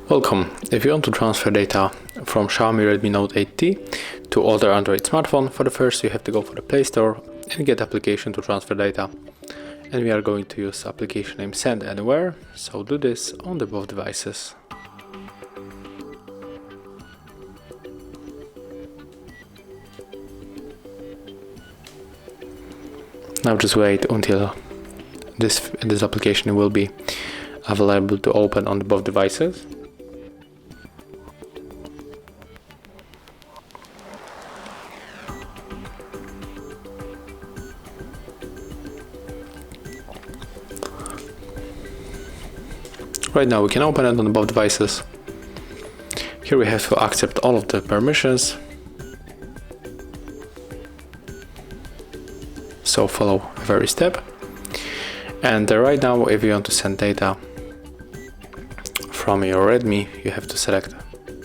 Welcome. If you want to transfer data from Xiaomi Redmi Note 8T to other Android smartphone, for the first you have to go for the Play Store and get application to transfer data. And we are going to use application name Send Anywhere, so do this on the both devices. Now just wait until this application will be available to open on both devices. Right now we can open it on both devices. Here we have to accept all of the permissions. So follow every step. And right now if you want to send data from your Redmi, you have to select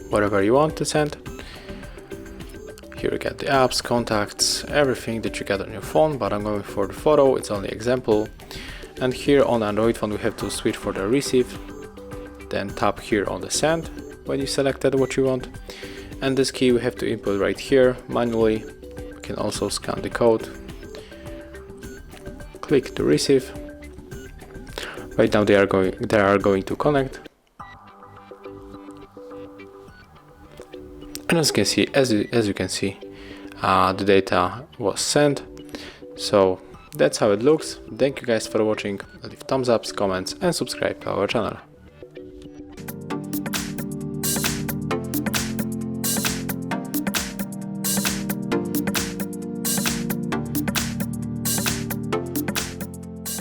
whatever you want to send. Here you get the apps, contacts, everything that you get on your phone, but I'm going for the photo, it's only example. And here on Android phone we have to switch for the receive. Then tap here on the send when you selected what you want, and this key we have to input right here manually. You can also scan the code, click to receive. Right now they are going to connect, and as you can see the data was sent. So that's how it looks. Thank you guys for watching. Leave thumbs ups, comments and subscribe to our channel.